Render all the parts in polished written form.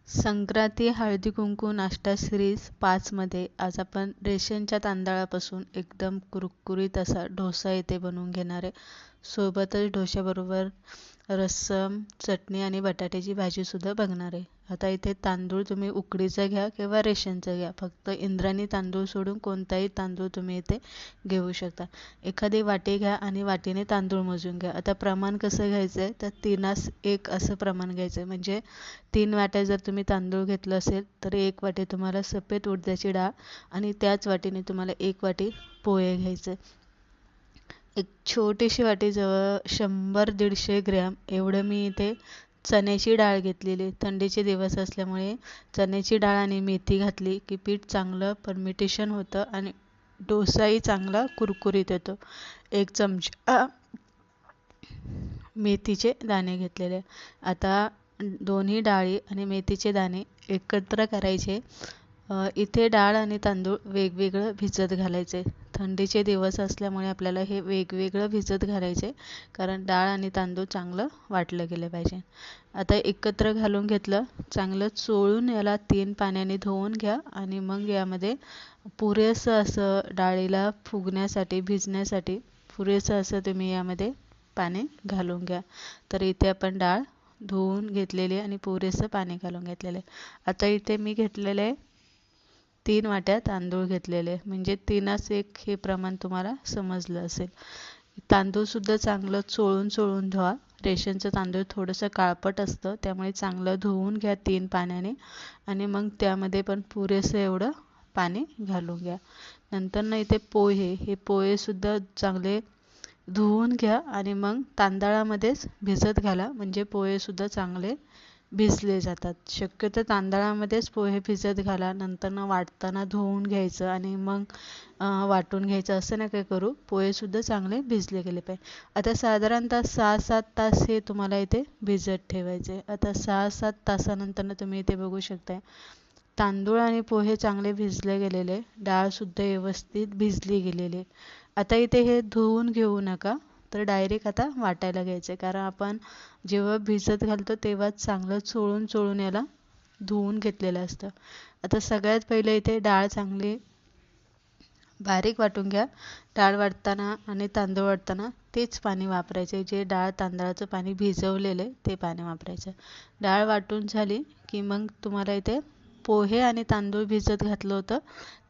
संक्रांती हळदी कुंकू नाश्ता सिरीज 5 मध्ये आज आपण रेशनच्या तांदळापासून एकदम कुरकुरीत असा डोसा येथे बनवून घेणार आहे. सोबतच डोश्याबरोबर रस्सम, चटणी आणि बटाट्याची भाजी सुद्धा बघणार आहे. आता इथे तांदूळ तुम्ही उकडीचा घ्या किंवा रेशनचा घ्या. फक्त इंद्रायणी तांदूळ सोडून कोणताही तांदूळ तुम्ही इथे घेऊ शकता. एखादी वाटी घ्या आणि वाटीने तांदूळ मोजून घ्या. आता प्रमाण कसं घ्यायचं आहे तर 3:1 असं प्रमाण घ्यायचं आहे. म्हणजे 3 वाट्या जर तुम्ही तांदूळ घेतलं असेल तर 1 वाटी तुम्हाला सफेद उडदाची डाळ आणि त्याच वाटीने तुम्हाला 1 वाटी पोहे घ्यायचे. एक छोटीशी वाटी जवळ 100-150 ग्रॅम एवढं मी इथे चण्याची डाळ घेतलेली. थंडीचे दिवस असल्यामुळे चण्याची डाळ आणि मेथी घातली की पीठ चांगलं फर्मेंटेशन होतं आणि डोसाही चांगला कुरकुरीत येतो. 1 चमचा मेथीचे दाणे घेतलेले. आता दोन्ही डाळी आणि मेथीचे दाणे एकत्र करायचे. इथे डाळ आणि तांदूळ वेगवेगळं भिजत घालायचे. थंडीचे दिवस असल्यामुळे आपल्याला हे वेगवेगळं भिजत घालायचे, कारण डाळ आणि तांदूळ चांगलं वाटलं गेलं पाहिजे. आता एकत्र घालून घेतलं, चांगलं चोळून याला 3 पाण्याने धुवून घ्या आणि मग यामध्ये पुरेसं असं डाळीला फुगण्यासाठी, भिजण्यासाठी पुरेसं असं तुम्ही यामध्ये पाणी घालून घ्या. तर इथे आपण डाळ धुवून घेतलेली आणि पुरेसं पाणी घालून घेतलेले. आता इथे मी घेतलेले 3 वाट्या तांदूळ घेतलेले, म्हणजे 3:1 हे प्रमाण तुम्हाला समजलं असेल. तांदूळसुद्धा चांगलं चोळून धुवा. रेशनचं तांदूळ थोडंसं काळपट असतं, त्यामुळे चांगलं धुवून घ्या 3 पाण्याने आणि मग त्यामध्ये पण पुरेसं एवढं पाणी घालून घ्या. नंतर ना इथे हे पोहेसुद्धा चांगले धुवून घ्या आणि मग तांदळामध्येच भिजत घाला, म्हणजे पोहेसुद्धा चांगले भिजले जातात. शक्यतो तांदळामध्येच पोहे भिजत घाला. नंतर वाटताना धुवून घ्यायचं आणि मग वाटून घ्यायचं, असं नका करू. पोहेसुद्धा चांगले भिजले गेले पाहिजे. आता साधारणतः 6-7 तास हे तुम्हाला इथे भिजत ठेवायचे. आता 6-7 तासानंतर तुम्ही इथे बघू शकताय तांदूळ आणि पोहे चांगले भिजले गेलेले, डाळसुद्धा व्यवस्थित भिजली गेलेली. आता इथे हे धुवून घेऊ नका, तर डायरेक्ट आता वाटायला घ्यायचे, कारण आपण जेव्हा भिजत घालतो तेव्हाच चांगलं चोळून याला धुवून घेतलेलं असतं. आता सगळ्यात पहिले इथे डाळ चांगली बारीक वाटून घ्या. डाळ वाटताना आणि तांदूळ वाटताना तेच पाणी वापरायचे, जे डाळ तांदळाचं पाणी भिजवलेलं ते पाणी वापरायचं. डाळ वाटून झाली की मग तुम्हाला इथे पोहे आणि तांदूळ भिजत घातलं होतं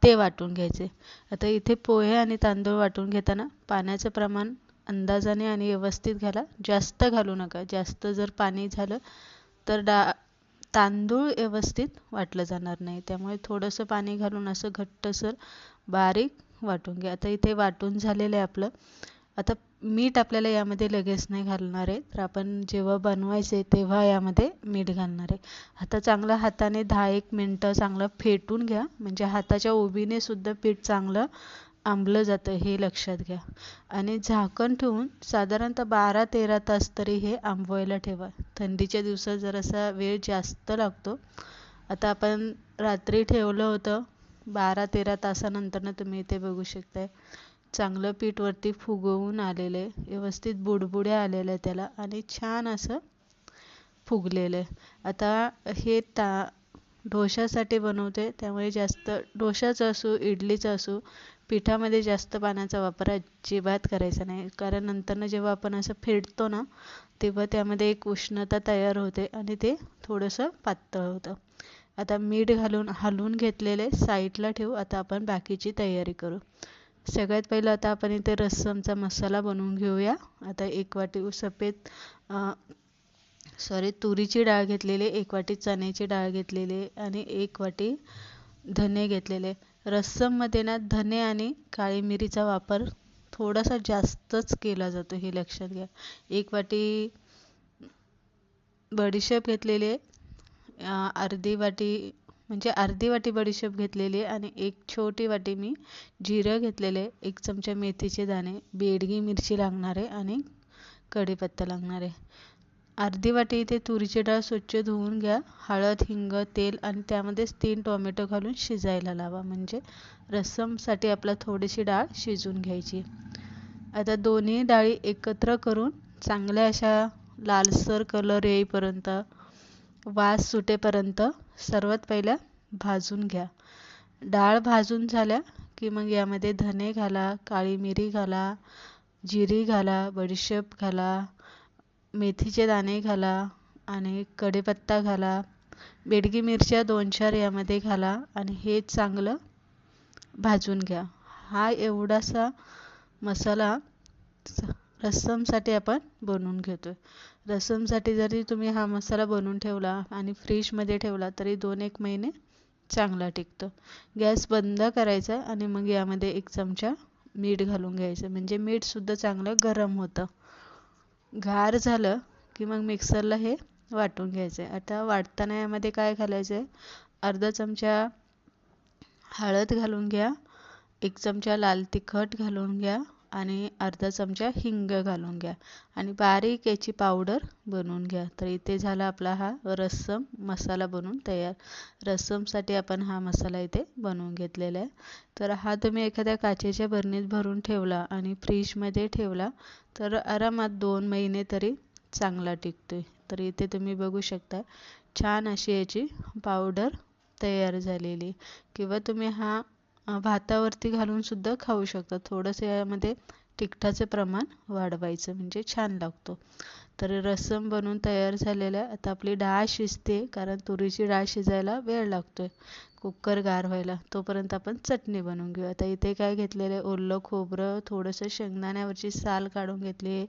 ते वाटून घ्यायचे. आता इथे पोहे आणि तांदूळ वाटून घेताना पाण्याचं प्रमाण अंदाजाने आणि व्यवस्थित घाला. जास्त घालू नका. जास्त जर पाणी झालं तर तांदूळ व्यवस्थित वाटलं जाणार नाही. त्यामुळे थोडंसं पाणी घालून असं घट्टसर बारीक वाटून घ्या. आता इथे वाटून झालेलं आहे आपलं. आता मीठ आपल्याला यामध्ये लगेच नाही घालणार आहे, तर आपण जेव्हा बनवायचे तेव्हा यामध्ये मीठ घालणार आहे. आता चांगलं हाताने 10-1 मिनटं चांगलं फेटून घ्या, म्हणजे हाताच्या उभीने सुद्धा पीठ चांगलं आंबलं जातं, हे लक्षात घ्या. आणि झाकण ठेवून साधारणतः 12-13 तास तरी हे आंबवायला ठेवा. थंडीच्या दिवसात जरासा वेळ जास्त लागतो. आता आपण रात्री ठेवलं होतं, 12-13 तासानंतर तुम्ही इथे बघू शकताय चांगलं पीठ वरती फुगवून आलेलं आहे, व्यवस्थित बुडबुड्या आलेल्या त्याला आणि छान असं फुगलेलं आहे. आता हे डोशासाठी बनवते, त्यामुळे जास्त डोशाचं असो इडलीचं असो पिठामध्ये जास्त पाण्याचा वापर अजिबात करायचा नाही, कारण नंतर जेव्हा आपण असं फेटतो ना तेव्हा त्यामध्ये एक उष्णता तयार होते आणि ते थोडंसं पातळ होतं. आता मीठ घालून हलवून घेतलेले साईडला ठेवू. आता आपण बाकीची तयारी करू. सगळ्यात पहिलं आता आपण इथे रस्समचा मसाला बनवून घेऊया. आता 1 वाटी तुरीची डाळ घेतलेली, 1 वाटी चण्याची डाळ घेतलेली आणि 1 वाटी धने घेतलेले. रस्सममध्ये ना धने आणि काळी मिरीचा वापर थोडासा जास्तच केला जातो, हे लक्षात घ्या. 1 वाटी बडीशेप घेतलेली आहे, अर्धी वाटी बडीशेप घेतलेली आहे आणि 1 छोटी वाटी मी जिरं घेतलेले, 1 चमचा मेथीचे दाणे, बेडगी मिरची लागणार आहे आणि कढीपत्ता लागणार आहे. अर्धी वाटी इथे तुरीची डाळ स्वच्छ धुवून घ्या. हळद, हिंग, तेल आणि त्यामध्येच 3 टोमॅटो घालून शिजायला लावा, म्हणजे रस्समसाठी आपला थोडीशी डाळ शिजून घ्यायची. आता दोन्ही डाळी एकत्र करून चांगल्या अशा लालसर कलर येईपर्यंत वास सुटेपर्यंत सर्वात पहिला भाजून घ्या. डाळ भाजून झाल्या की मग यामध्ये धने घाला, काळी मिरी घाला, जिरी घाला, बडीशेप घाला, मेथीचे दाणे घाला आणि कढीपत्ता घाला. बेडगी मिरच्या 2-4 यामध्ये घाला आणि हे चांगलं भाजून घ्या. हा एवढासा मसाला रस्समसाठी आपण बनवून घेतोय. रस्समसाठी जरी तुम्ही हा मसाला बनवून ठेवला आणि फ्रीजमध्ये ठेवला तरी 2-1 महिने चांगला टिकतो. गॅस बंद करायचा आणि मग यामध्ये 1 चमचा मीठ घालून घ्यायचं, म्हणजे मीठसुद्धा चांगलं गरम होतं. गार झालं की मग मिक्सरला हे वाटून घ्यायचं आहे. आता वाटताना यामध्ये काय घालायचं आहे, अर्धा चमचा हळद घालून घ्या, 1 चमचा लाल तिखट घालून घ्या आणि अर्धा चमचा हिंग घालून घ्या आणि बारीक याची पावडर बनवून घ्या. तर इथे झाला आपला हा रस्सम मसाला बनवून तयार. रस्समसाठी आपण हा मसाला इथे बनवून घेतलेला आहे. तर हा तुम्ही एखाद्या काचेच्या बरणीत भरून ठेवला आणि फ्रीजमध्ये ठेवला तर आरामात 2 महिने तरी चांगला टिकतोय. तर इथे तुम्ही बघू शकता छान अशी याची पावडर तयार झालेली. किंवा तुम्ही हा भातावरती घालून सुद्धा खाऊ शकता. थोडंसं यामध्ये तिखटाचं प्रमाण वाढवायचं म्हणजे छान लागतो. तर रस्सम बनवून तयार झालेला आहे. आता आपली डाळ शिजते, कारण तुरीची डाळ शिजायला वेळ लागतोय कुकर गार व्हायला. तोपर्यंत आपण चटणी बनवून घेऊ. आता इथे काय घेतलेलं आहे, ओलं खोबरं, थोडंसं शेंगदाण्यावरची साल काढून घेतली,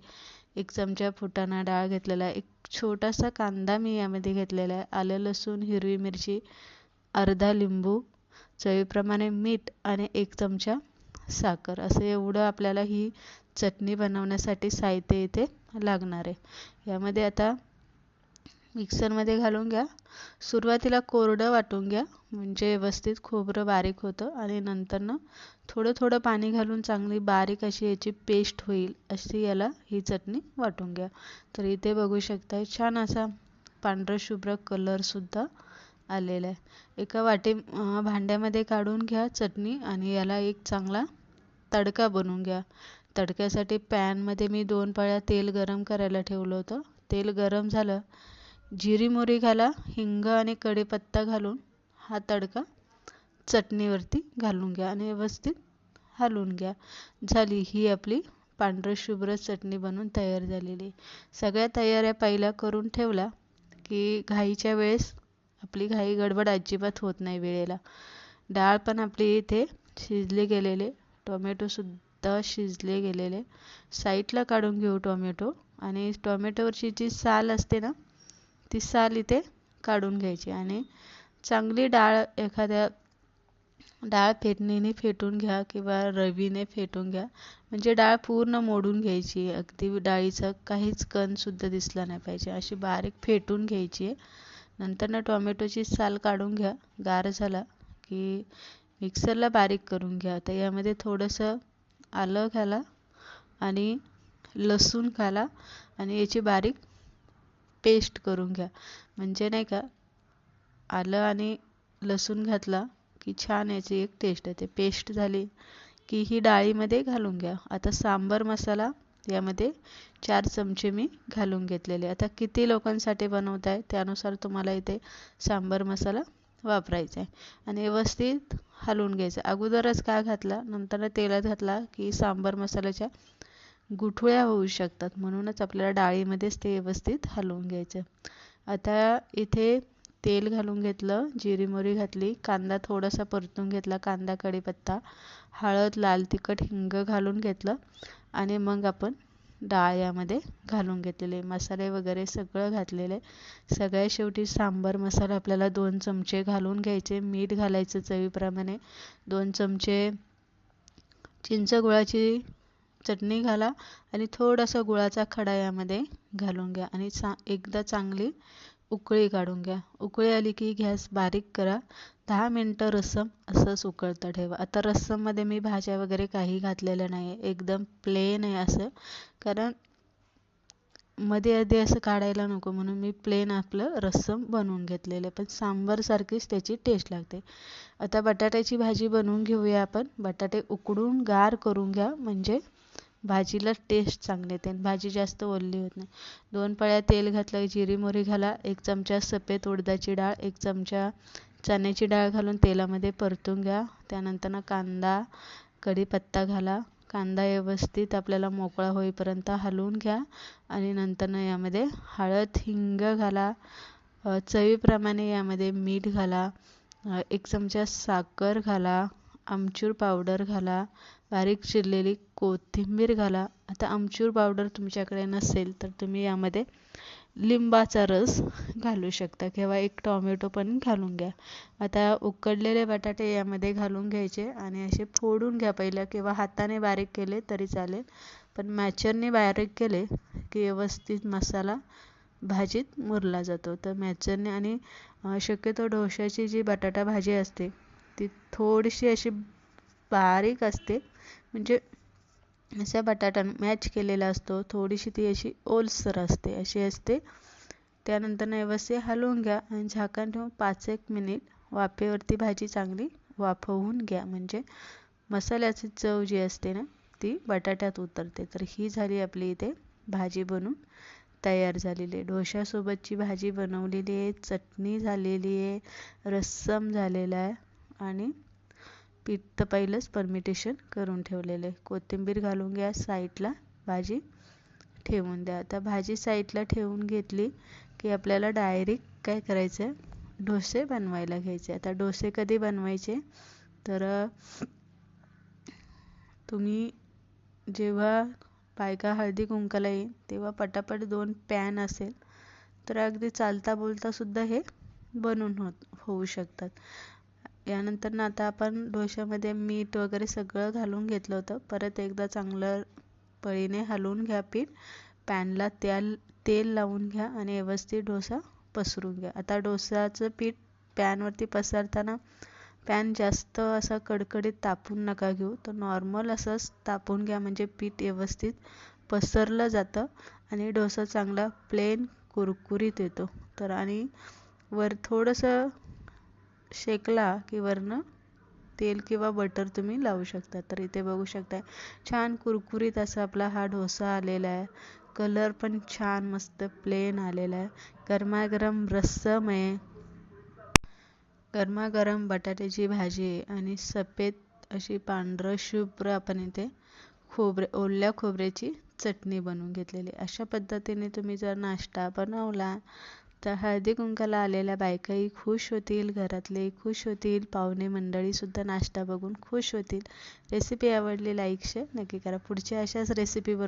1 चमचा फुटाणा डाळ घेतलेला आहे, 1 छोटासा कांदा मी यामध्ये घेतलेला आहे, आलं लसूण, हिरवी मिरची, अर्धा लिंबू, चवीप्रमाणे मीठ आणि 1 चमचा साखर. असं एवढं आपल्याला ही चटणी बनवण्यासाठी साहित्य इथे लागणार आहे. यामध्ये आता मिक्सरमध्ये घालून घ्या. सुरुवातीला कोरडं वाटून घ्या, म्हणजे व्यवस्थित खोबरं बारीक होतं आणि नंतरनं थोडं थोडं पाणी घालून चांगली बारीक अशी याची पेस्ट होईल अशी याला ही चटणी वाटून घ्या. तर इथे बघू शकता छान असा पांढरा शुभ्र कलरसुद्धा आलेला आहे. एका भांड्यामध्ये काढून घ्या चटणी आणि याला एक चांगला तडका बनवून घ्या. तडक्यासाठी पॅनमध्ये मी 2 पळ्या तेल गरम करायला ठेवलं होतं. तेल गरम झालं, जिरी मोहरी घाला, हिंग आणि कढीपत्ता घालून हा तडका चटणीवरती घालून घ्या आणि व्यवस्थित हलवून घ्या. झाली ही आपली पांढरशुभ्र चटणी बनवून तयार झालेली. सगळ्या तयाऱ्या पहिल्या करून ठेवल्या की घाईच्या वेळेस आपली घाई गडबड अजिबात होत नाही वेळेला. डाळ पण आपली इथे शिजले गेलेले, टोमॅटोसुद्धा शिजले गेलेले. साईडला काढून घेऊ टोमॅटो आणि टोमॅटोवरची जी साल असते ना, ती साल इथे काढून घ्यायची आणि चांगली डाळ एखाद्या डाळ फेटणीने फेटून घ्या किंवा रवीने फेटून घ्या, म्हणजे डाळ पूर्ण मोडून घ्यायची. अगदी डाळीचा काहीच कणसुद्धा दिसला नाही पाहिजे, अशी बारीक फेटून घ्यायची आहे. नंतर टोमॅटोची साल काढून घ्या. गार झाला की मिक्सरला बारीक करून घ्या. तर यामध्ये थोडंसं आलं घाला आणि लसूण घाला आणि याची बारीक पेस्ट करून घ्या. म्हणजे नाही का, आलं आणि लसूण घातला की छान याची एक टेस्ट येते. पेस्ट झाली की ही डाळीमध्ये घालून घ्या. आता सांबर मसाला यामध्ये 4 चमचे मी घालून घेतलेले. आता किती लोकांसाठी बनवताय त्यानुसार तुम्हाला इथे सांबर मसाला वापरायचा आहे आणि व्यवस्थित हलवून घ्यायचं. अगोदरच का घातला, नंतर तेलात घातला की सांबर मसाल्याच्या गुठळ्या होऊ शकतात, म्हणूनच आपल्याला डाळीमध्येच ते व्यवस्थित हलवून घ्यायचं. आता इथे तेल घालून घेतलं, जिरी मोहरी घातली, कांदा थोडासा परतून घेतला, कांदा कढीपत्ता, हळद, लाल तिखट, हिंग घालून घेतलं आणि मग आपण डाळ यामध्ये घालून घेतलेले, मसाले वगैरे सगळं घातलेले. सगळ्यात शेवटी सांबर मसाला आपल्याला 2 चमचे घालून घ्यायचे. मीठ घालायचं चवीप्रमाणे, 2 चमचे चिंच गुळाची चटणी घाला आणि थोडासा गुळाचा खडा यामध्ये घालून घ्या आणि एकदा चांगली उकळी काढून घ्या. उकळी आली की गॅस बारीक करा. 10 मिनटं रस्सम असंच उकळता ठेवा. आता रस्सममध्ये मी भाज्या वगैरे काही घातलेल्या नाही आहे, एकदम प्लेन आहे असं, कारण मध्ये आधी असं काढायला नको म्हणून मी प्लेन आपलं रस्सम बनवून घेतलेलं, पण सांबारसारखीच त्याची टेस्ट लागते. आता बटाट्याची भाजी बनवून घेऊया आपण. बटाटे उकडून गार करून घ्या, म्हणजे भाजीला टेस्ट चांगली येते आणि भाजी जास्त ओली होत नाही. 2 पळ्या तेल घातलं, जिरी मोहरी घाला, 1 चमचा सफेद उडदाची डाळ, 1 चमचा चण्याची डाळ घालून तेलामध्ये परतून घ्या. त्यानंतर कांदा, कढीपत्ता घाला. कांदा व्यवस्थित आपल्याला मोकळा होईपर्यंत हलवून घ्या आणि नंतर यामध्ये हळद, हिंग घाला. चवीप्रमाणे यामध्ये मीठ घाला. 1 चमचा साखर घाला. आमचूर पावडर घाला. बारीक चिरलेली कोथिंबीर घाला. आता आमचूर पावडर तुमच्याकडे नसेल तर तुम्ही यामध्ये लिंबाचा रस घालू शकता किंवा 1 टोमॅटो पण घालून घ्या. आता उकडलेले बटाटे यामध्ये घालून घ्यायचे आणि असे फोडून घ्या पहिलं किंवा हाताने बारीक केले तरी चालेल. पण मॅचरने बारीक केले की व्यवस्थित मसाला भाजीत मुरला जातो. तर मॅचरने आणि शक्यतो डोश्याची जी बटाटा भाजी असते ती थोडीशी अशी बारीक असते, म्हणजे असा बटाटा मॅच केलेला असतो. थोडीशी ती अशी ओलसर असते, अशी असते. त्यानंतर व्यवस्थित हलवून घ्या आणि झाकण ठेवून 5-1 मिनिट वाफेवरती भाजी चांगली वाफवून घ्या, म्हणजे मसाल्याची चव जी असते ना ती बटाट्यात उतरते. तर ही झाली आपली इथे भाजी बनून तयार झालेली आहे. डोश्यासोबतची भाजी बनवलेली आहे, चटणी झालेली आहे, रस्सम झालेला आहे आणि पीठ तर पहिलंच परमिटेशन करून ठेवलेलं आहे. कोथिंबीर घालून घ्या, साईडला भाजी ठेवून द्या. आता भाजी साईडला ठेवून घेतली की आपल्याला डायरेक्ट काय करायचं आहे, डोसे बनवायला घ्यायचे. आता डोसे कधी बनवायचे तर तुम्ही जेव्हा बायका हळदी कुंकाला येईल तेव्हा पटापट 2 पॅन असेल तर अगदी चालता बोलता सुद्धा हे बनून होऊ शकतात. यानंतर आता आपण डोश्यामध्ये मीठ वगैरे सगळं घालून घेतलं होतं. परत एकदा चांगलं पळीने हलवून घ्या पीठ. पॅनला तेल लावून घ्या आणि व्यवस्थित डोसा पसरून घ्या. आता डोसाचं पीठ पॅनवरती पसरताना पॅन जास्त असा कडकडीत तापून नका घेऊ, तर नॉर्मल असंच तापून घ्या, म्हणजे पीठ व्यवस्थित पसरलं जातं आणि डोसा चांगला प्लेन कुरकुरीत येतो. तर आणि वर थोडंसं शेकला की वरनं तेल किंवा बटर तुम्ही लावू शकता. तर इथे बघू शकता छान कुरकुरीत असा आपला हा डोसा आलेला आहे. कलर पण छान मस्त प्लेन आलेला आहे. गरमागरम रस्सम आहे, गरमागरम बटाट्याची भाजी आहे आणि सफेद अशी पांढरं शुभ्र आपण इथे ओल्या खोबऱ्याची चटणी बनवून घेतलेली. अशा पद्धतीने तुम्ही जर नाश्ता बनवला तर हळदी कुंकाला आलेल्या बायकाही खुश होतील, घरातले खुश होतील, पाहुणे मंडळीसुद्धा नाश्ता बघून खुश होतील. रेसिपी आवडली लाईक शेअर नक्की करा. पुढच्या अशाच रेसिपी